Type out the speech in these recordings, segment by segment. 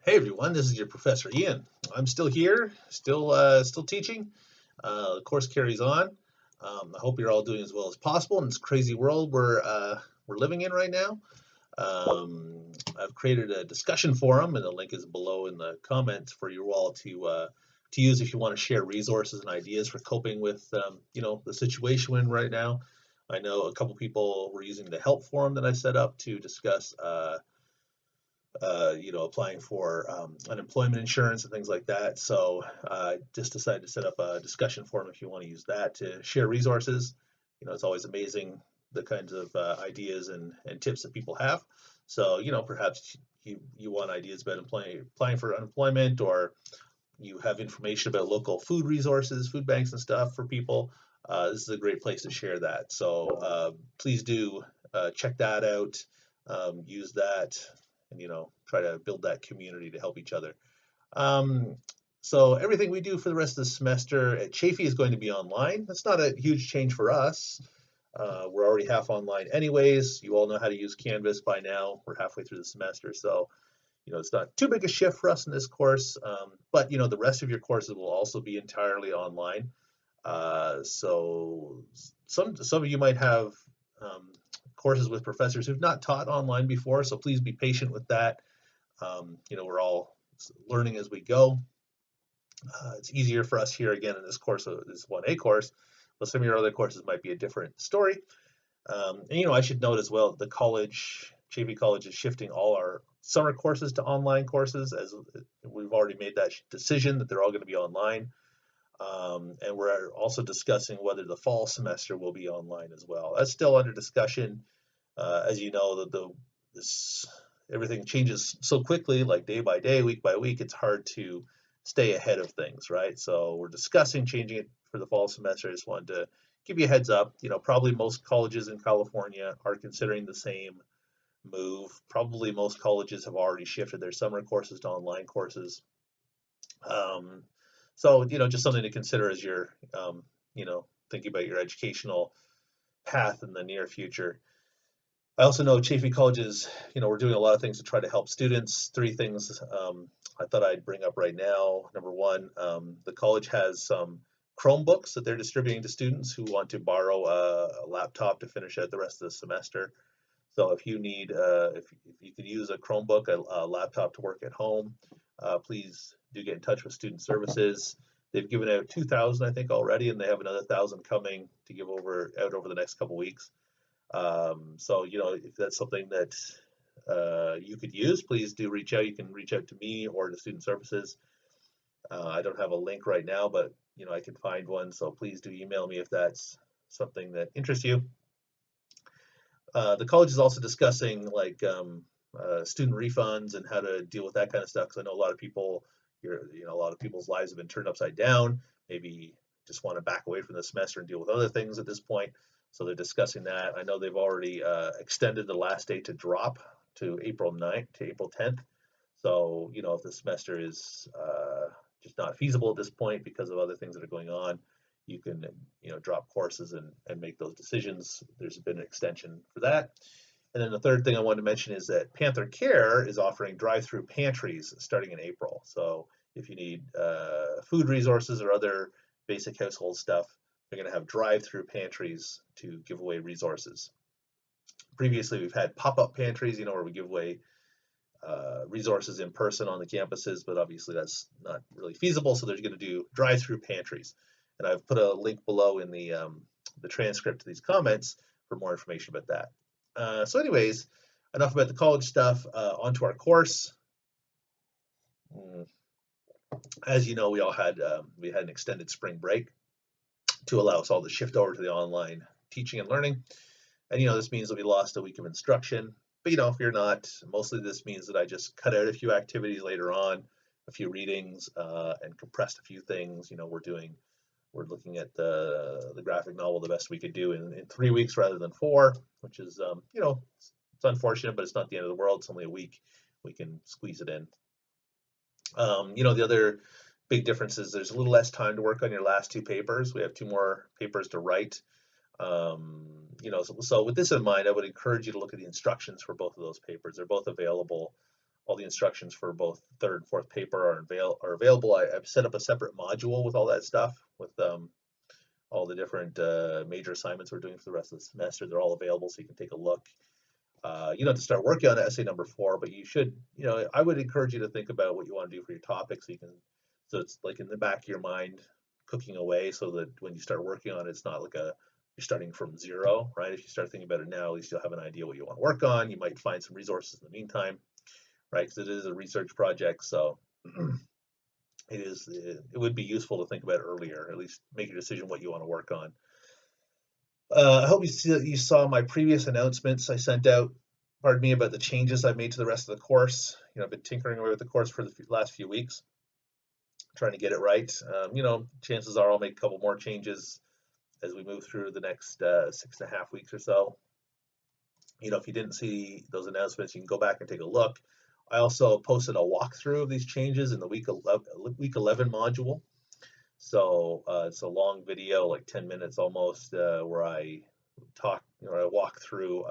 Hey everyone, this is your Professor Ian. I'm still here, still teaching. The course carries on. I hope you're all doing as well as possible in this crazy world we're living in right now. I've created a discussion forum, and the link is below in the comments for you all to use if you want to share resources and ideas for coping with the situation we're in right now. I know a couple people were using the help forum that I set up to discuss. Applying for unemployment insurance and things like that. So I just decided to set up a discussion forum if you want to use that to share resources. It's always amazing the kinds of ideas and tips that people have. So, perhaps you want ideas about applying for unemployment, or you have information about local food resources, food banks and stuff for people. This is a great place to share that. So please do check that out, use that, and try to build that community to help each other. Um, so everything we do for the rest of the semester at Chafee is going to be online. That's not a huge change for us. We're already half online anyways. You all know how to use Canvas by now. We're halfway through the semester, so it's not too big a shift for us in this course. But the rest of your courses will also be entirely online. So some of you might have um, courses with professors who've not taught online before, so please be patient with that. We're all learning as we go. It's easier for us here again in this course, this 1A course, but some of your other courses might be a different story. And I should note as well, the Chafee College is shifting all our summer courses to online courses, as we've already made that decision that they're all going to be online. And we're also discussing whether the fall semester will be online as well. That's still under discussion. As you know, this everything changes so quickly, like day by day, week by week. It's hard to stay ahead of things, right? So we're discussing changing it for the fall semester. I just wanted to give you a heads up. Probably most colleges in California are considering the same move. Probably most colleges have already shifted their summer courses to online courses. Um, so, just something to consider as you're, thinking about your educational path in the near future. I also know Chafee Colleges, we're doing a lot of things to try to help students. Three things I thought I'd bring up right now. Number one, the college has some Chromebooks that they're distributing to students who want to borrow a laptop to finish out the rest of the semester. So if you need, if you could use a Chromebook, a laptop to work at home, please do get in touch with Student Services. They've given out 2,000, I think, already, and they have another 1,000 coming to give out over the next couple weeks. So, if that's something that you could use, please do reach out. You can reach out to me or to Student Services. I don't have a link right now, but I can find one. So please do email me if that's something that interests you. The college is also discussing like student refunds and how to deal with that kind of stuff. Because I know a lot of people, a lot of people's lives have been turned upside down. Maybe just want to back away from the semester and deal with other things at this point. So they're discussing that. I know they've already extended the last date to drop to April 9th to April 10th. So, if the semester is just not feasible at this point because of other things that are going on, you can, drop courses and make those decisions. There's been an extension for that. And then the third thing I wanted to mention is that Panther Care is offering drive-through pantries starting in April. So if you need food resources or other basic household stuff, they're going to have drive-through pantries to give away resources. Previously, we've had pop-up pantries, where we give away resources in person on the campuses, but obviously that's not really feasible. So they're going to do drive-through pantries, and I've put a link below in the transcript to these comments for more information about that. So, anyways, enough about the college stuff. Onto our course. As you know, we had an extended spring break to allow us all to shift over to the online teaching and learning. And this means that we lost a week of instruction. But if you're not, mostly this means that I just cut out a few activities later on, a few readings, and compressed a few things. We're looking at the graphic novel the best we could do in 3 weeks rather than 4, which is it's unfortunate, but it's not the end of the world. It's only a week. We can squeeze it in. The other big difference is there's a little less time to work on your last 2 papers. We have 2 more papers to write. So with this in mind, I would encourage you to look at the instructions for both of those papers. They're both available all the instructions for both third and fourth paper are available. I've set up a separate module with all that stuff, with all the different major assignments we're doing for the rest of the semester. They're all available, so you can take a look. You don't have to start working on essay number 4, but you should, I would encourage you to think about what you want to do for your topic, so it's like in the back of your mind, cooking away, so that when you start working on it, it's not like you're starting from zero, right? If you start thinking about it now, at least you'll have an idea what you want to work on. You might find some resources in the meantime, right? Because it is a research project, so it would be useful to think about it earlier, at least make your decision what you want to work on. I hope you saw my previous announcements I sent out, pardon me, about the changes I've made to the rest of the course. I've been tinkering away with the course for the last few weeks, trying to get it right. Chances are I'll make a couple more changes as we move through the next 6.5 weeks or so. If you didn't see those announcements, you can go back and take a look. I also posted a walkthrough of these changes in the week 11 module. So it's a long video, like 10 minutes almost, where I walk through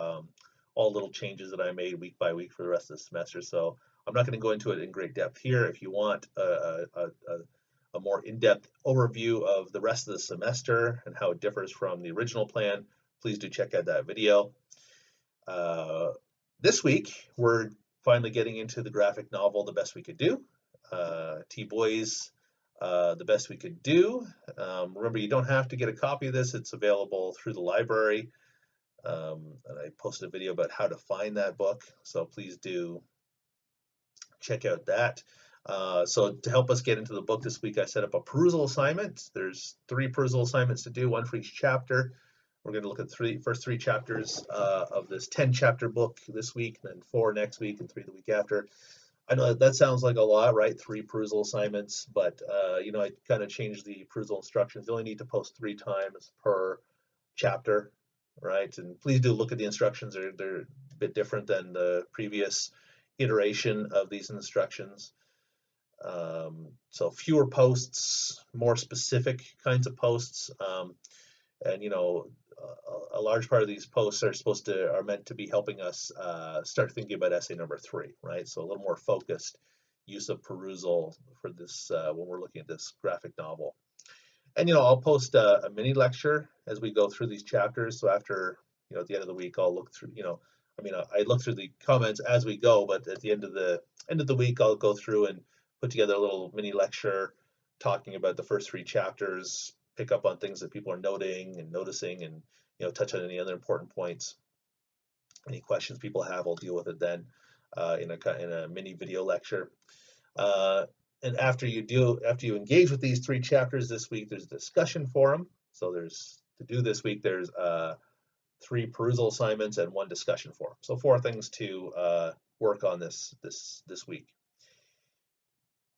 all little changes that I made week by week for the rest of the semester. So I'm not going to go into it in great depth here. If you want a more in-depth overview of the rest of the semester and how it differs from the original plan, please do check out that video. This week, we're finally getting into the graphic novel, The Best We Could Do. T-Boys, The Best We Could Do. Remember, you don't have to get a copy of this. It's available through the library. And I posted a video about how to find that book, so please do check out that. So to help us get into the book this week, I set up a perusal assignment. There's 3 perusal assignments to do, 1 for each chapter. We're going to look at the first 3 chapters of this 10-chapter book this week, then 4 next week, and 3 the week after. I know that sounds like a lot, right? 3 perusal assignments, but I kind of changed the perusal instructions. You only need to post 3 times per chapter, right? And please do look at the instructions. They're a bit different than the previous iteration of these instructions. So fewer posts, more specific kinds of posts, and a large part of these posts are meant to be helping us start thinking about essay number 3, right? So a little more focused use of perusal for this when we're looking at this graphic novel. And I'll post a mini lecture as we go through these chapters. So after at the end of the week, I'll look through. I look through the comments as we go, but at the end of the week, I'll go through and put together a little mini lecture talking about the first 3 chapters, pick up on things that people are noting and noticing, and touch on any other important points. Any questions people have, I'll deal with it then in a mini video lecture. And after you engage with these 3 chapters this week, there's a discussion forum. So to do this week, there's 3 perusal assignments and 1 discussion forum. So 4 things to work on this week.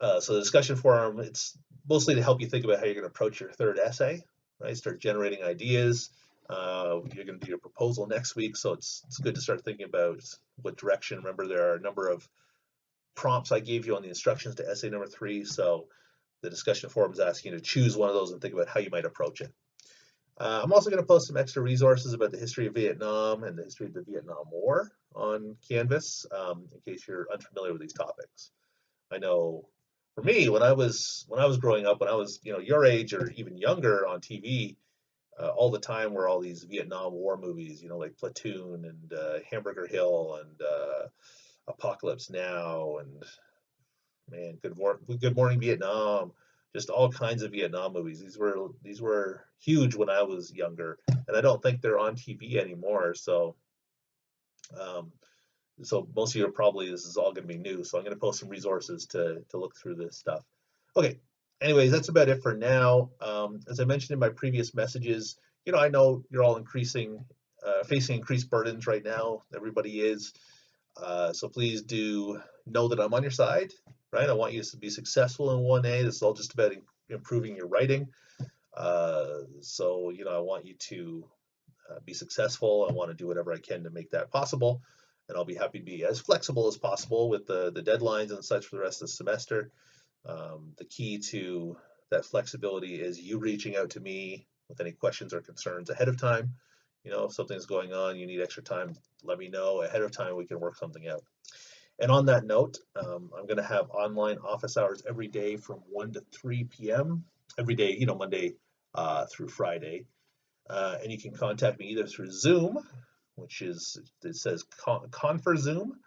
So the discussion forum, it's mostly to help you think about how you're going to approach your 3rd essay, right? Start generating ideas. You're going to do your proposal next week, so it's good to start thinking about what direction. Remember, there are a number of prompts I gave you on the instructions to essay number 3, so the discussion forum is asking you to choose one of those and think about how you might approach it. I'm also going to post some extra resources about the history of Vietnam and the history of the Vietnam War on Canvas, in case you're unfamiliar with these topics. I know for me, when I was growing up, when I was your age or even younger, on TV, all the time were all these Vietnam War movies, like Platoon and Hamburger Hill and Apocalypse Now and Good Morning Vietnam, just all kinds of Vietnam movies. These were huge when I was younger, and I don't think they're on TV anymore. So most of you this is all going to be new. So I'm going to post some resources to look through this stuff. Okay. Anyways, that's about it for now. As I mentioned in my previous messages, I know you're all facing increased burdens right now. Everybody is. So please do know that I'm on your side, right? I want you to be successful in 1A. This is all just about improving your writing. So I want you to be successful. I want to do whatever I can to make that possible. And I'll be happy to be as flexible as possible with the deadlines and such for the rest of the semester. The key to that flexibility is you reaching out to me with any questions or concerns ahead of time. If something's going on, you need extra time, let me know ahead of time. We can work something out. And on that note, I'm going to have online office hours every day from 1 to 3 p.m. every day, Monday through Friday. And you can contact me either through Zoom, which is, it says Confer Zoom,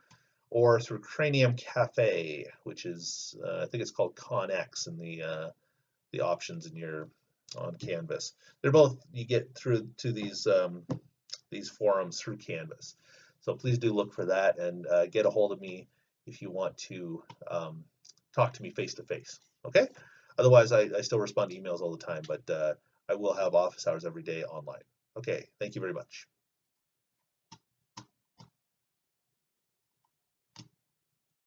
or through Cranium Cafe, which is, I think it's called ConX in the options in your on Canvas. They're both, you get through to these forums through Canvas. So please do look for that and get a hold of me if you want to talk to me face to face. Okay? Otherwise, I still respond to emails all the time, but I will have office hours every day online. Okay, thank you very much.